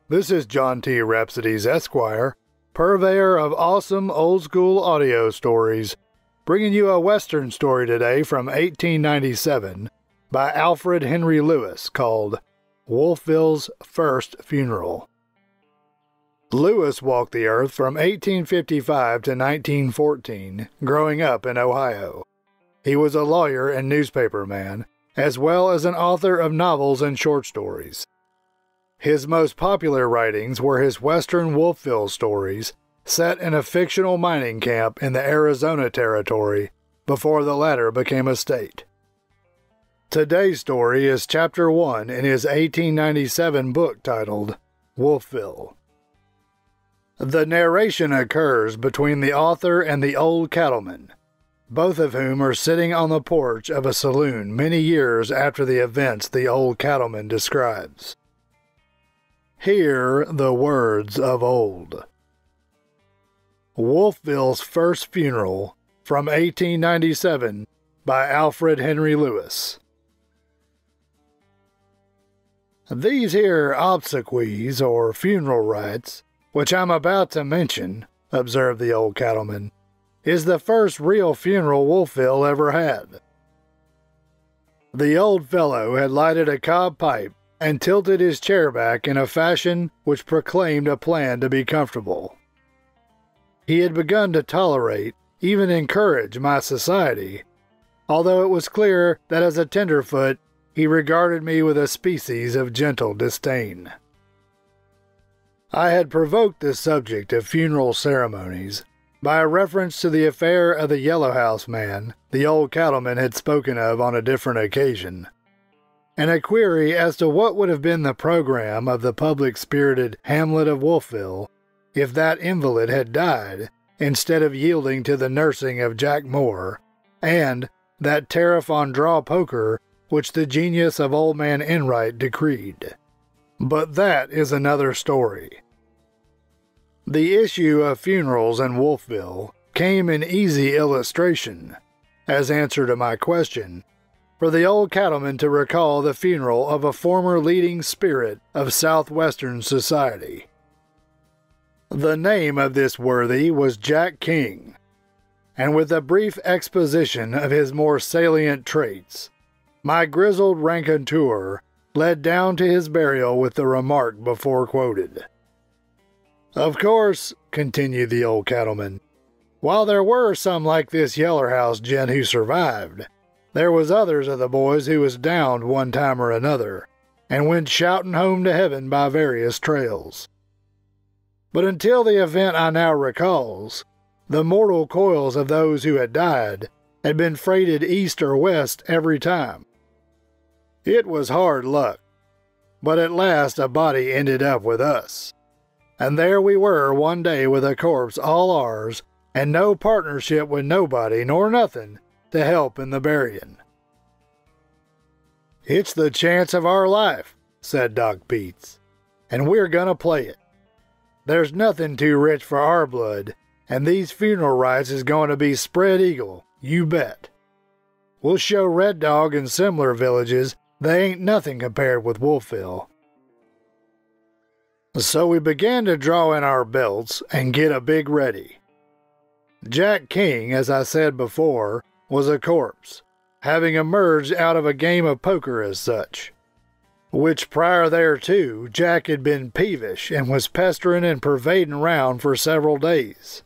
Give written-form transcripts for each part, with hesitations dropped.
This is John T. Rhapsodes, Esquire, purveyor of awesome old-school audio stories, bringing you a Western story today from 1897 by Alfred Henry Lewis called Wolfville's First Funeral. Lewis walked the earth from 1855 to 1914, growing up in Ohio. He was a lawyer and newspaperman, as well as an author of novels and short stories. His most popular writings were his Western Wolfville stories, set in a fictional mining camp in the Arizona Territory before the latter became a state. Today's story is Chapter 1 in his 1897 book titled Wolfville. The narration occurs between the author and the old cattleman, both of whom are sitting on the porch of a saloon many years after the events the old cattleman describes. Hear the words of old. Wolfville's First Funeral from 1897 by Alfred Henry Lewis. These here obsequies, or funeral rites, which I'm about to mention, observed the old cattleman, is the first real funeral Wolfville ever had. The old fellow had lighted a cob pipe and tilted his chair back in a fashion which proclaimed a plan to be comfortable. He had begun to tolerate, even encourage, my society, although it was clear that as a tenderfoot he regarded me with a species of gentle disdain. I had provoked the subject of funeral ceremonies by a reference to the affair of the Yellow House man the old cattleman had spoken of on a different occasion, and a query as to what would have been the program of the public-spirited hamlet of Wolfville if that invalid had died instead of yielding to the nursing of Jack Moore and that tariff on draw poker which the genius of old man Enright decreed. But that is another story. The issue of funerals in Wolfville came in easy illustration, as answer to my question, for the old cattleman to recall the funeral of a former leading spirit of southwestern society. The name of this worthy was Jack King, and with a brief exposition of his more salient traits, my grizzled raconteur led down to his burial with the remark before quoted. Of course, continued the old cattleman, while there were some like this Yeller House gent who survived, there was others of the boys who was downed one time or another, and went shouting home to heaven by various trails. But until the event I now recalls, the mortal coils of those who had died had been freighted east or west every time. It was hard luck, but at last a body ended up with us, and there we were one day with a corpse all ours, and no partnership with nobody nor nothing to help in the burying. It's the chance of our life, said Doc Peets, and we're gonna play it. There's nothing too rich for our blood, and these funeral rites is going to be spread eagle, you bet. We'll show Red Dog and similar villages they ain't nothing compared with Wolfville. So we began to draw in our belts and get a big ready. Jack King, as I said before, was a corpse, having emerged out of a game of poker as such, which prior thereto Jack had been peevish and was pestering and pervading round for several days.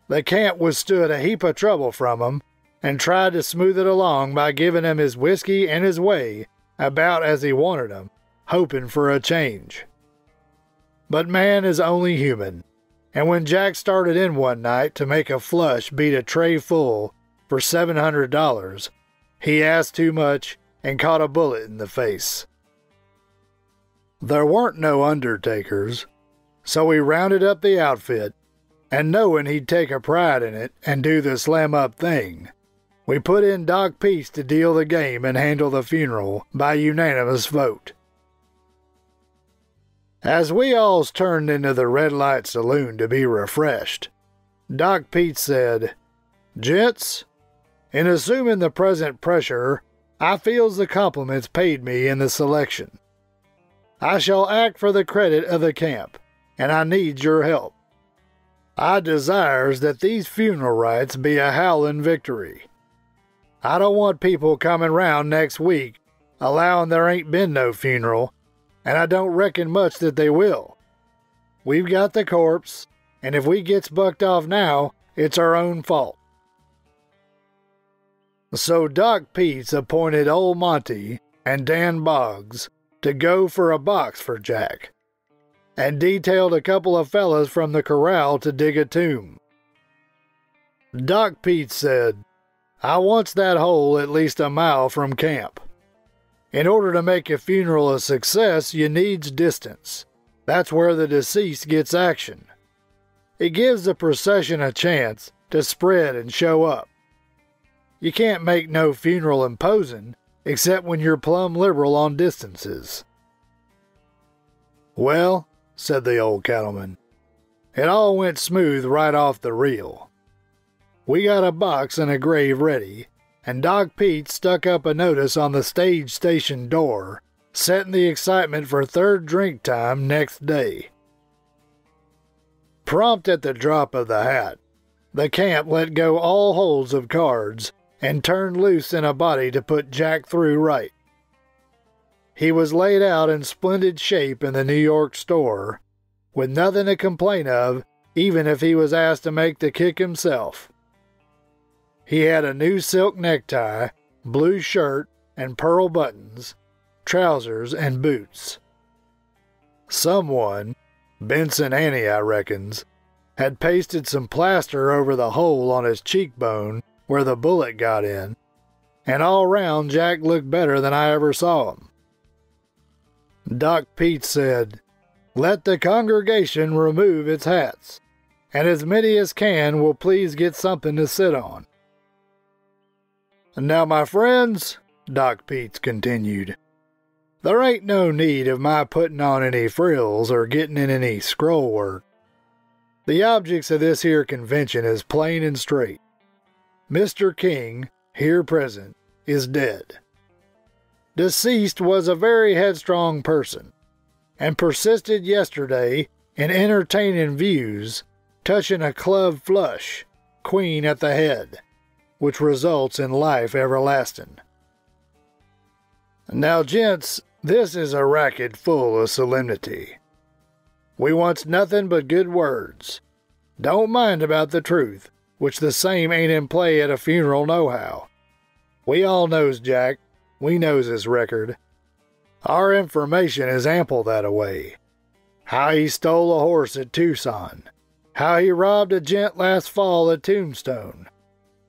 The camp withstood a heap of trouble from him and tried to smooth it along by giving him his whiskey and his way about as he wanted 'em, hoping for a change. But man is only human, and when Jack started in one night to make a flush beat a tray full for $700, he asked too much and caught a bullet in the face. There weren't no undertakers, so we rounded up the outfit, and knowing he'd take a pride in it and do the slam-up thing, we put in Doc Peets to deal the game and handle the funeral by unanimous vote. As we alls turned into the red light saloon to be refreshed, Doc Peets said, "Gents, in assuming the present pressure, I feels the compliments paid me in the selection. I shall act for the credit of the camp, and I need your help. I desires that these funeral rites be a howling victory. I don't want people coming round next week allowing there ain't been no funeral, and I don't reckon much that they will. We've got the corpse, and if we gets bucked off now, it's our own fault. So Doc Peets appointed old Monty and Dan Boggs to go for a box for Jack, and detailed a couple of fellas from the corral to dig a tomb. Doc Peets said, I wants that hole at least a mile from camp. In order to make a funeral a success, you needs distance. That's where the deceased gets action. It gives the procession a chance to spread and show up. You can't make no funeral imposing, except when you're plumb liberal on distances. Well, said the old cattleman, it all went smooth right off the reel. We got a box and a grave ready, and Doc Peets stuck up a notice on the stage station door, setting the excitement for third drink time next day. Prompt at the drop of the hat, the camp let go all holds of cards and turned loose in a body to put Jack through right. He was laid out in splendid shape in the New York store, with nothing to complain of, even if he was asked to make the kick himself. He had a new silk necktie, blue shirt and pearl buttons, trousers and boots. Someone, Benson Annie I reckons, had pasted some plaster over the hole on his cheekbone where the bullet got in, and all round Jack looked better than I ever saw him. Doc Peets said, Let the congregation remove its hats, and as many as can will please get something to sit on. Now, my friends, Doc Peets continued, there ain't no need of my putting on any frills or getting in any scroll work. The objects of this here convention is plain and straight. Mr. King, here present, is dead. Deceased was a very headstrong person, and persisted yesterday in entertaining views touching a club flush, queen at the head, which results in life everlasting. Now, gents, this is a racket full of solemnity. We wants nothing but good words. Don't mind about the truth, which the same ain't in play at a funeral nohow. We all knows Jack. We knows his record. Our information is ample that-a-way. How he stole a horse at Tucson. How he robbed a gent last fall at Tombstone.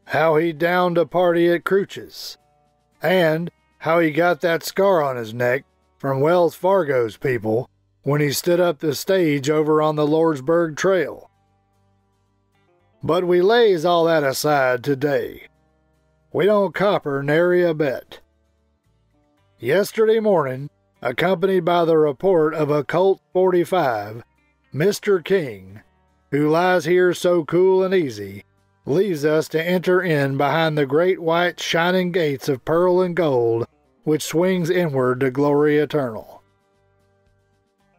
How he downed a party at Cruches. And how he got that scar on his neck from Wells Fargo's people when he stood up the stage over on the Lordsburg Trail. But we lays all that aside today. We don't copper nary a bit. Yesterday morning, accompanied by the report of a Colt 45, Mr. King, who lies here so cool and easy, leaves us to enter in behind the great white shining gates of pearl and gold which swings inward to glory eternal.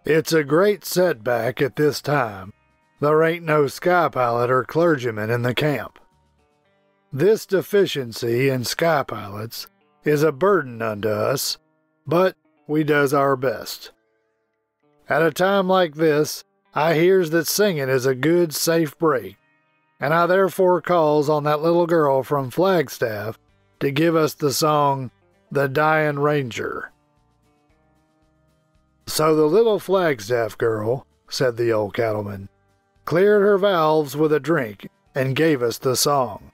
It's a great setback at this time. There ain't no sky pilot or clergyman in the camp. This deficiency in sky pilots is a burden unto us, but we does our best. At a time like this, I hears that singing is a good, safe break, and I therefore calls on that little girl from Flagstaff to give us the song, The Dying Ranger. So the little Flagstaff girl, said the old cattleman, cleared her valves with a drink and gave us the song.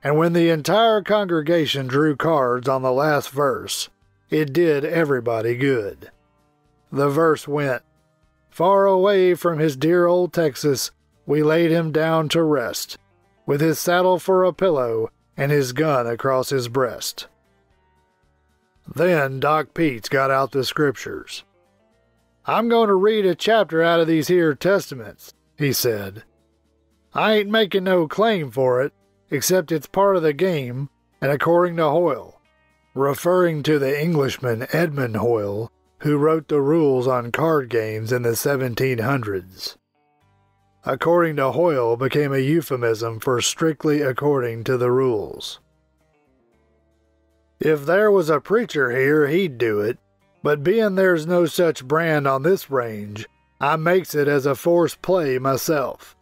And when the entire congregation drew cards on the last verse, it did everybody good. The verse went, Far away from his dear old Texas, we laid him down to rest, with his saddle for a pillow and his gun across his breast. Then Doc Peets got out the scriptures. I'm going to read a chapter out of these here testaments, he said. I ain't making no claim for it, except it's part of the game, and according to Hoyle, referring to the Englishman Edmund Hoyle, who wrote the rules on card games in the 1700s. According to Hoyle became a euphemism for strictly according to the rules. If there was a preacher here, he'd do it, but being there's no such brand on this range, I makes it as a forced play myself.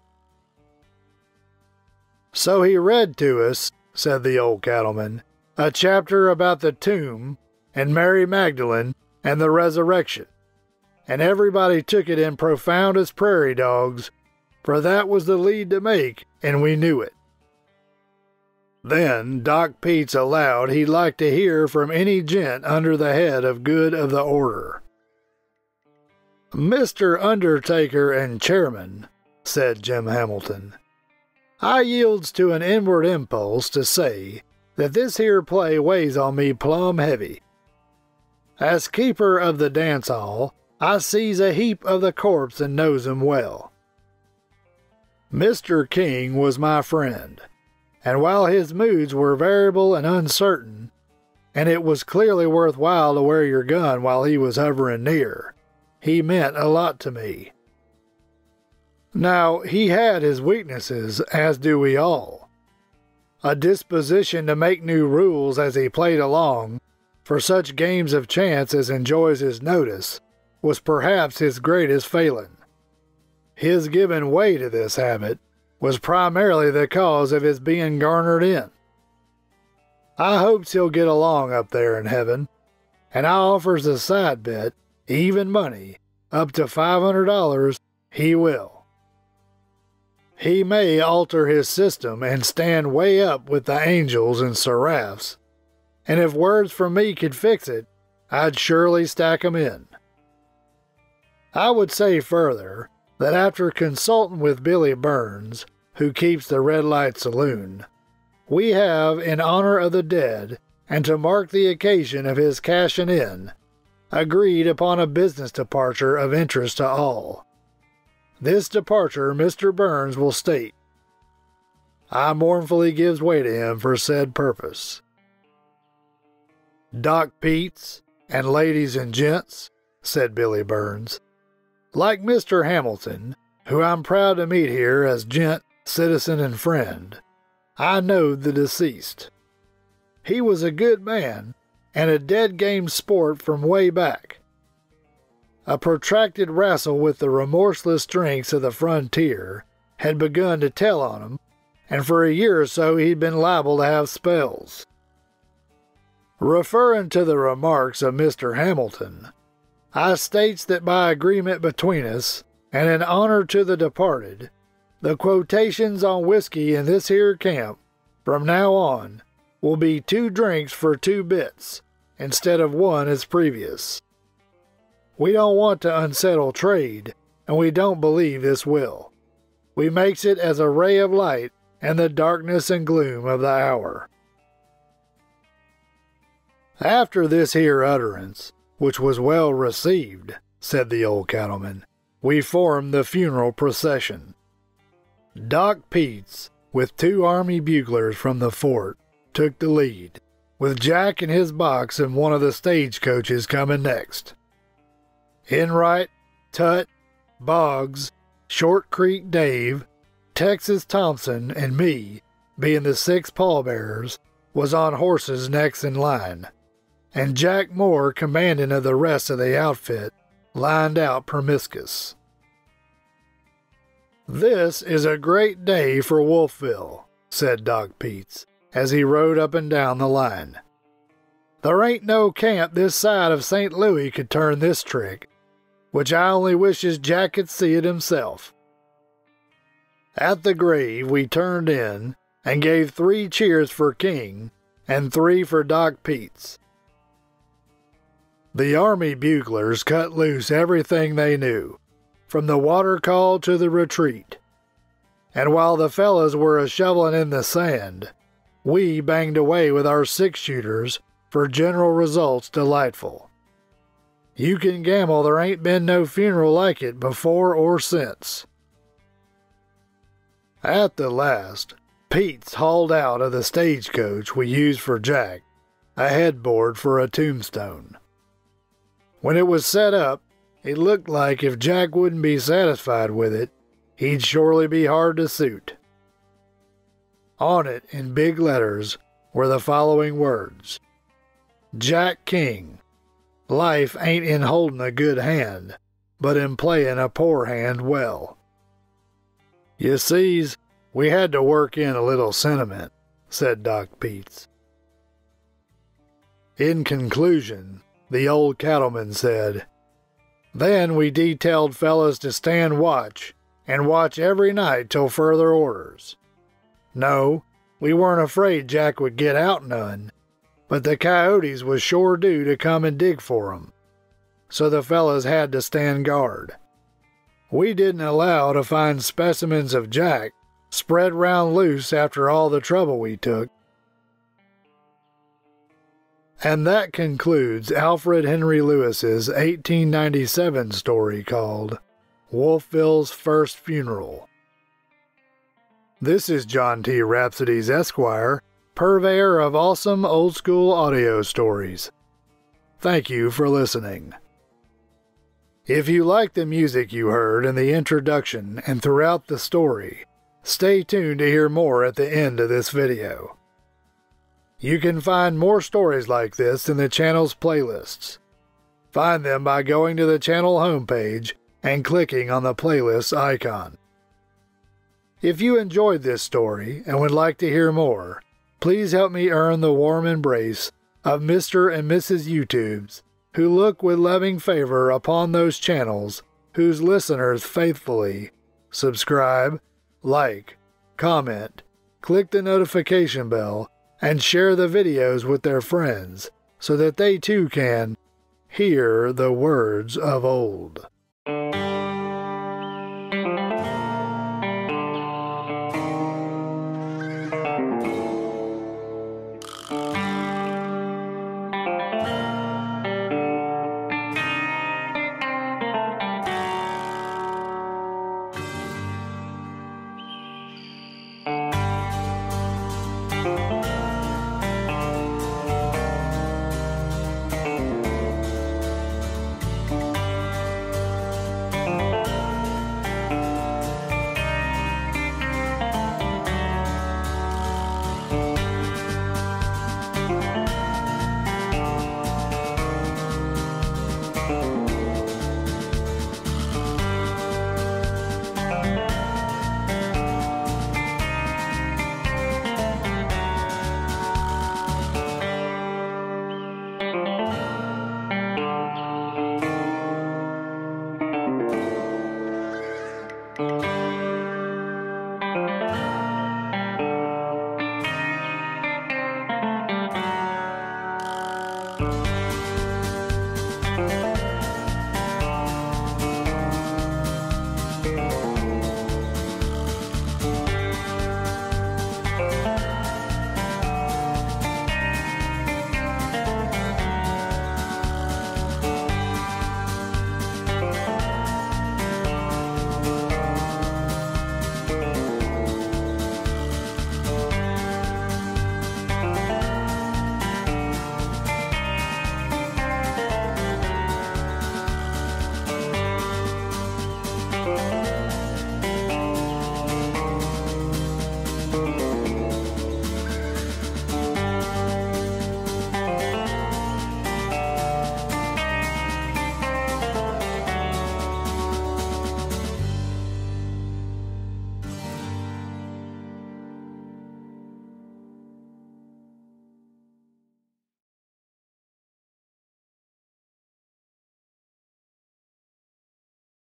So he read to us, said the old cattleman, a chapter about the tomb and Mary Magdalene and the resurrection, and everybody took it in profoundest prairie dogs, for that was the lead to make, and we knew it. Then Doc Peets allowed he'd like to hear from any gent under the head of good of the order. "Mr. Undertaker and Chairman," said Jim Hamilton, "I yields to an inward impulse to say that this here play weighs on me plumb heavy. As keeper of the dance hall, I sees a heap of the corpse and knows 'em well. Mr. King was my friend, and while his moods were variable and uncertain, and it was clearly worthwhile to wear your gun while he was hovering near, he meant a lot to me. Now, he had his weaknesses, as do we all. A disposition to make new rules as he played along, for such games of chance as enjoys his notice, was perhaps his greatest failing. His giving way to this habit was primarily the cause of his being garnered in. I hopes he'll get along up there in heaven, and I offers a side bet, even money, up to $500, he will. He may alter his system and stand way up with the angels and seraphs, and if words from me could fix it, I'd surely stack 'em in. I would say further that after consulting with Billy Burns, who keeps the Red Light Saloon, we have, in honor of the dead, and to mark the occasion of his cashing in, agreed upon a business departure of interest to all. This departure Mr. Burns will state. I mournfully gives way to him for said purpose. Doc Peets, and ladies and gents, said Billy Burns, like Mr. Hamilton, who I'm proud to meet here as gent, citizen, and friend, I knowed the deceased. He was a good man, and a dead game sport from way back. A protracted wrestle with the remorseless strengths of the frontier had begun to tell on him, and for a year or so he'd been liable to have spells. Referring to the remarks of Mr. Hamilton, I states that by agreement between us, and in honor to the departed, the quotations on whiskey in this here camp, from now on, will be 2 drinks for 2 bits, instead of 1 as previous. We don't want to unsettle trade, and we don't believe this will. We makes it as a ray of light in the darkness and gloom of the hour." After this here utterance, which was well received, said the old cattleman, we formed the funeral procession. Doc Peets, with 2 army buglers from the fort, took the lead, with Jack in his box and one of the stagecoaches coming next. Enright, Tut, Boggs, Short Creek Dave, Texas Thompson, and me, being the 6 pallbearers, was on horses next in line, and Jack Moore, commanding of the rest of the outfit, lined out permiscus. "This is a great day for Wolfville," said Doc Peets, as he rode up and down the line. "There ain't no camp this side of St. Louis could turn this trick, which I only wishes Jack could see it himself." At the grave we turned in and gave 3 cheers for King and 3 for Doc Peets. The army buglers cut loose everything they knew, from the water call to the retreat, and while the fellows were a-shoveling in the sand, we banged away with our 6-shooters for general results delightful. You can gamble there ain't been no funeral like it before or since. At the last, Peets hauled out of the stagecoach we used for Jack a headboard for a tombstone. When it was set up, it looked like if Jack wouldn't be satisfied with it, he'd surely be hard to suit. On it, in big letters, were the following words: Jack King. Life ain't in holding a good hand, but in playing a poor hand well. You sees, we had to work in a little sentiment, said Doc Peets. In conclusion, the old cattleman said, then we detailed fellas to stand watch, and watch every night till further orders. No, we weren't afraid Jack would get out none, but the coyotes was sure due to come and dig for 'em, so the fellas had to stand guard. We didn't allow to find specimens of Jack spread round loose after all the trouble we took. And that concludes Alfred Henry Lewis's 1897 story called Wolfville's First Funeral. This is John T. Rhapsodes, Esquire, purveyor of awesome old-school audio stories. Thank you for listening. If you like the music you heard in the introduction and throughout the story, stay tuned to hear more at the end of this video. You can find more stories like this in the channel's playlists. Find them by going to the channel homepage and clicking on the playlist icon. If you enjoyed this story and would like to hear more, please help me earn the warm embrace of Mr. and Mrs. YouTubes who look with loving favor upon those channels whose listeners faithfully subscribe, like, comment, click the notification bell, and share the videos with their friends so that they too can hear the words of old.